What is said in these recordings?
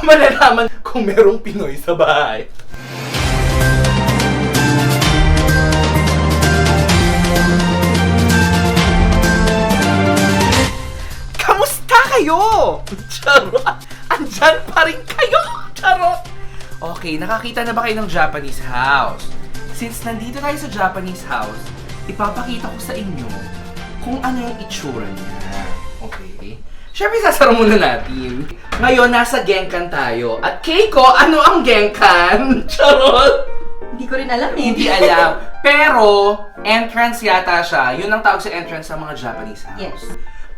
mo malalaman kung merong Pinoy sa bahay? Kamusta kayo? Charot! Andyan pa rin kayo! Charot! Okay, nakakita na ba kayo ng Japanese house? Since nandito tayo sa Japanese house, ipapakita ko sa inyo kung ano yung itsura niya. Okay? Siyempre, sasara muna natin. Ngayon, nasa Genkan tayo. At Keiko, ano ang Genkan? Charot! Hindi ko rin alam eh. Hindi alam. Pero, entrance yata siya. Yun ang tawag sa entrance sa mga Japanese house. Yes.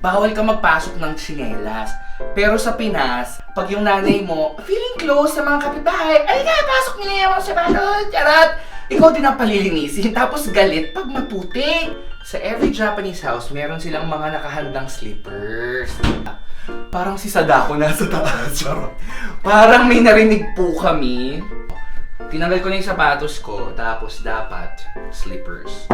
Bawal ka magpasok ng tsinelas. Pero sa Pinas, pag yung nanay mo, feeling close sa mga kapitbahay, ay na, pasok niyo na yung mga sapatos, charot! Ikaw din ang palilinisin, tapos galit pag maputi. Sa every Japanese house, meron silang mga nakahandang slippers. Parang si Sadako nasa taas, charot. Parang may narinig po kami. Tinanggal ko na yung sapatos ko, tapos dapat slippers.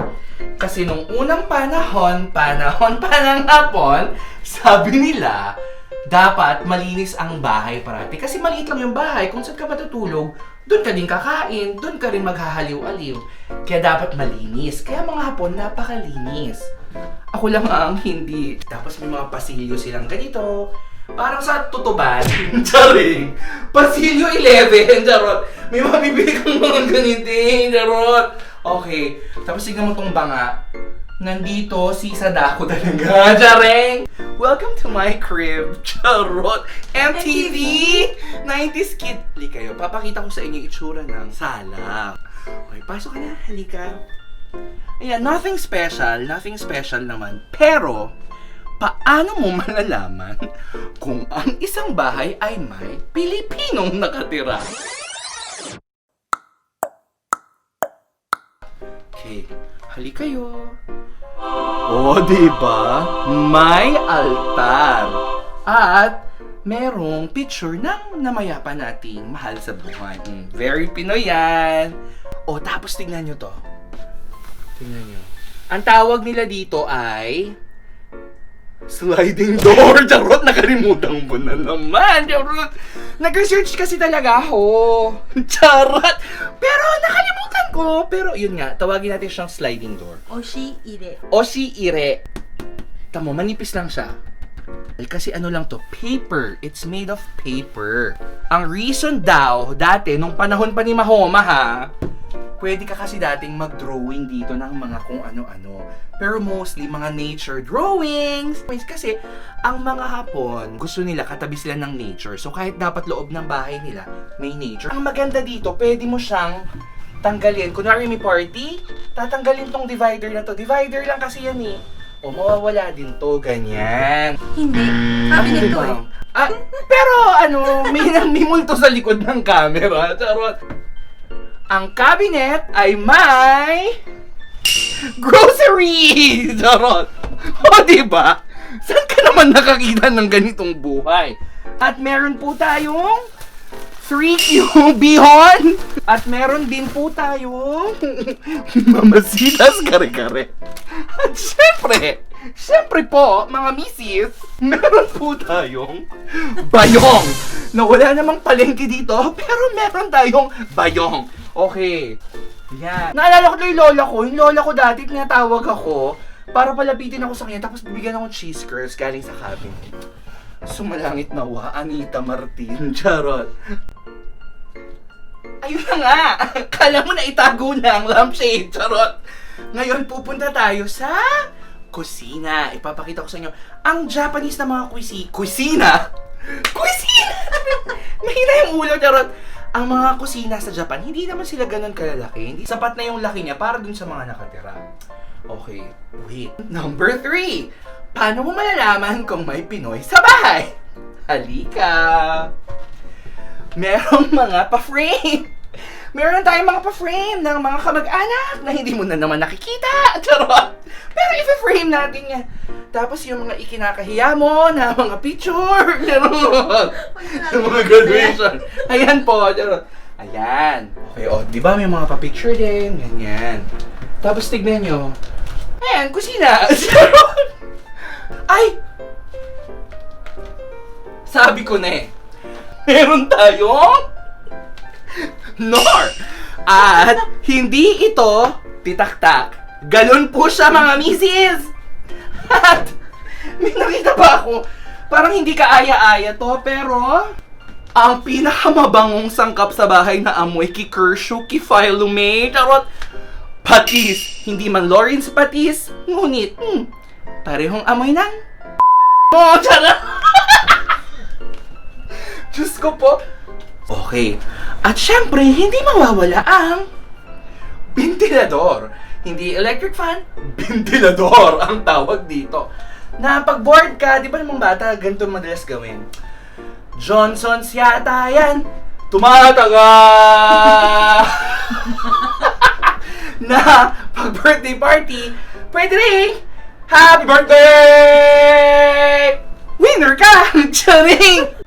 Kasi nung unang panahon pa ng hapon, sabi nila, dapat malinis ang bahay parati. Kasi maliit lang yung bahay, kung saan ka matutulog, doon ka din kakain, doon ka rin maghahaliw-aliw. Kaya dapat malinis. Kaya mga Hapon, napakalinis. Ako lang ang hindi. Tapos may mga pasilyo silang ganito. Parang sa tutuban. Charing! Pasilyo 11, charot! May mabibili kang mga ganitin, charot! Okay, tapos tignan mo tong banga. Nandito si Sadako talaga, charing! Welcome to my crib, charot! MTV! 90s kid! Halika kayo, papakita ko sa inyo itsura ng sala. Okay, pasok ka na, halika. Ayan, nothing special naman. Pero, paano mo malalaman kung ang isang bahay ay may Pilipinong nakatira? Okay, halika kayo. Oh, diba? May altar. At merong picture ng namayapa nating mahal sa buhay. Very Pinoy yan. Oh, tapos tingnan nyo to. Tingnan nyo. Ang tawag nila dito ay sliding door. Charot, nakalimutan mo na naman. Charot. Nag-research kasi talaga ako. Charot. Pero nakalimutan ko. Pero yun nga, tawagin natin siyang sliding door. Oshi-ire. Oshi-ire. Tamo, manipis lang siya. Kasi ano lang to, paper. It's made of paper. Ang reason daw, dati, nung panahon pa ni Mahoma ha, pwede ka kasi dating mag-drawing dito ng mga kung ano-ano. Pero mostly, mga nature drawings. Kasi, ang mga Hapon, gusto nila katabi sila ng nature. So, kahit dapat loob ng bahay nila, may nature. Ang maganda dito, pwede mo siyang tanggalin. Kunwari may party, tatanggalin tong divider na to. Divider lang kasi yan eh. O, mawawala din to, ganyan. Hindi. Cabinet to eh. Pero ano, may multo sa likod ng camera. Charot. Ang cabinet ay may grocery! Charot! O, diba? Saan ka naman nakakita ng ganitong buhay? At meron po tayong 3Q bihon! At meron din po tayong mamasitas kare-kare. At syempre po, mga misis, meron po tayong bayong. Na wala namang palengke dito, pero meron tayong bayong. Okay. Yan. Naalala ko na yung lola ko. Yung lola ko dati, tinatawag ako para palapitin ako sa kanya, tapos bibigyan akong cheese curls galing sa cabinet. Sumalangit nawa, Anita Martin. Charot. Ayun na nga. Kala mo na itago na ang lampshade. Charot. Ngayon, pupunta tayo sa kusina. Ipapakita ko sa inyo ang Japanese na mga kusina! Mahina yung ulo, charot. Ang mga kusina sa Japan, hindi naman sila ganun kalalaki. Hindi sapat na yung laki niya para dun sa mga nakatira. Okay, wait. Number 3. Paano mo malalaman kung may Pinoy sa bahay? Halika! Merong mga pa-frame! Meron tayong mga pa-frame ng mga kamag-anak na hindi mo na naman nakikita! Charot! Pero i-frame natin yan. Tapos yung mga ikinakahiya mo na mga picture! Charot! Yung mga graduation! Ayan po! Charot! Ayan! Okay, o, di ba may mga pa-picture din? Ganyan. Tapos tignan nyo. Ayan, kusina! Charot! Ay! Sabi ko na eh. meron tayong Nor. At hindi ito titak-tak. Galon po siya, mga misis. At may nakita pa ako, parang hindi kaaya-aya to, pero ang pinakamabangong sangkap sa bahay na amoy kay Kershaw, kay Philomene, charot, patis. Hindi man Lawrence patis, ngunit, parehong amoy ng oh, charot. Diyos ko po. Okay. At syempre, hindi mawawala ang ventilador. Hindi electric fan, ventilador ang tawag dito. Na pag bored ka, di ba namang bata, ganito madalas gawin. Johnson's yata yan, tumataga! Na pag birthday party, pwede rin, happy birthday! Winner ka! Charing!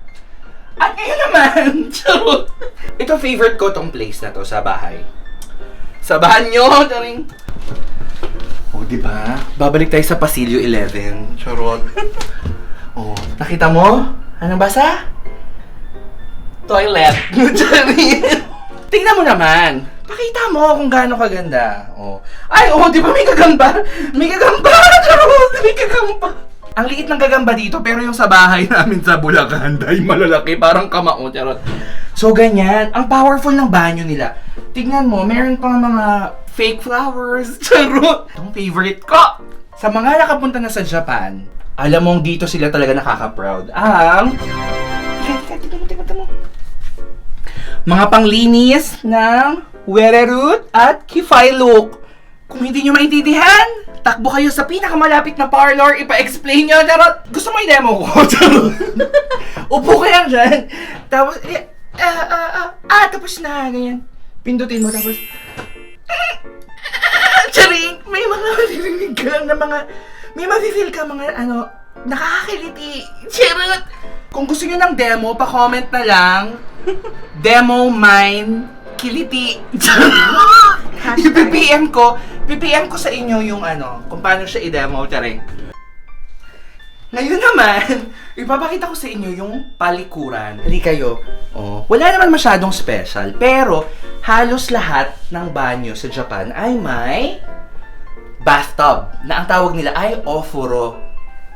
At ngayon naman, charot! Ito favorite ko tong place na to sa bahay. Sa banyo, charing! Oh, di ba? Babalik tayo sa Pasilio 11. Charot. Oh, nakita mo? Anong basa? Toilet. Charing! Tingnan mo naman. Pakita mo kung gaano kaganda. Oh. Ay, oh, di ba may gagamba? May gagamba! Charot! May gagamba! Ang liit ng gagamba dito, pero yung sa bahay namin sa Bulacan, dahil malalaki, parang kamao, charot. So, ganyan. Ang powerful ng banyo nila. Tignan mo, meron pang mga fake flowers. Charot! Itong favorite ko! Sa mga nakapunta na sa Japan, alam mong dito sila talaga nakaka-proud. Ang... Tignan mo. Mga panglinis ng Wereroot at Kifailuk. Kung hindi nyo maintindihan, takbo kayo sa pinakamalapit na parlor, ipa-explain nyo, charot! Gusto mo i-demo ko? Charot! Upo ka lang dyan. Tapos, tapos na, ganyan. Pindutin mo, tapos, charing! May mga maririnig ka na mga, may ma-feel ka mga, nakakakiliti. Charot! Kung gusto nyo ng demo, pa-comment na lang, demo mine, kiliti. I-PPM ko sa inyo yung kung paano siya i-demo, charing. Ngayon naman, ipapakita ko sa inyo yung palikuran. Hali kayo. Oh, wala naman masyadong special, pero halos lahat ng banyo sa Japan ay may bathtub, na ang tawag nila ay ofuro.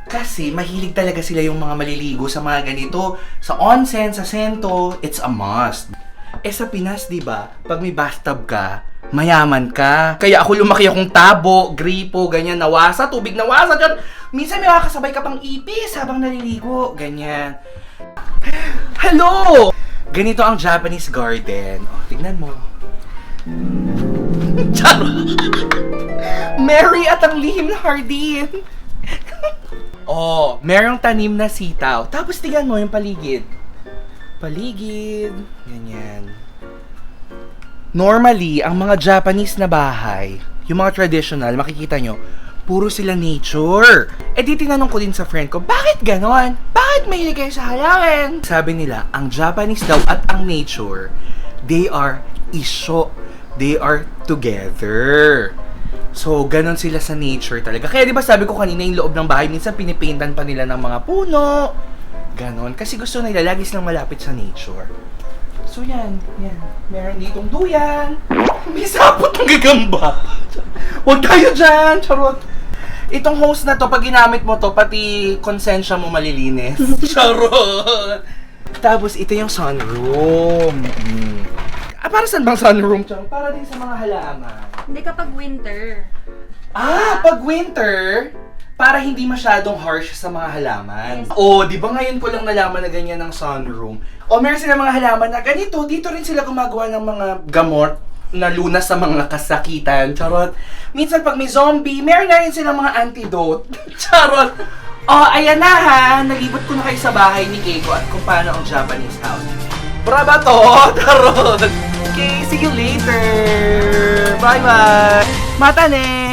Kasi mahilig talaga sila yung mga maliligo sa mga ganito. Sa onsen, sa sento, it's a must. Eh sa Pinas, di ba, pag may bathtub ka, mayaman ka. Kaya ako lumaki akong tabo, gripo, ganyan, nawasa, tubig nawasa dyan. Minsan may makakasabay ka pang ipis habang naliligo, ganyan. Hello! Ganito ang Japanese garden. Oh, tignan mo. Charot! Mary at ang lihim na hardin. Oh, merong tanim na sitaw. Tapos tignan mo yung paligid. Paligid, ganyan. Normally, ang mga Japanese na bahay, yung mga traditional, makikita nyo, puro sila nature. Eh di tinanong ko din sa friend ko, bakit ganon? Bakit mahilig kayo sa halaman? Sabi nila, ang Japanese daw at ang nature, they are isyo. They are together. So, ganon sila sa nature talaga. Kaya di ba sabi ko kanina, yung loob ng bahay, minsan pinipaintan pa nila ng mga puno. Ganon. Kasi gusto nila lagi silang malapit sa nature. So yan. Meron ditong duyan. May sapot ng gagamba. Huwag tayo dyan, charot. Itong hose na to, pag ginamit mo to, pati konsensya mo malilinis. Charot. Tapos ito yung sunroom. Para saan bang sunroom, charot? Para din sa mga halaman. Hindi kapag winter. Pag winter, para hindi masyadong harsh sa mga halaman. Yes. Di ba ngayon ko lang nalaman na ganyan ng sunroom? Meron sila mga halaman na ganito, dito rin sila gumagawa ng mga gamot na lunas sa mga kasakitan. Charot. Minsan pag may zombie, meron na rin silang mga antidote. Charot. Ayan na ha. Nalibot ko na kayo sa bahay ni Keiko at kung paano ang Japanese house. Brava to! Charot. Okay, see you later. Bye-bye. Mata ne!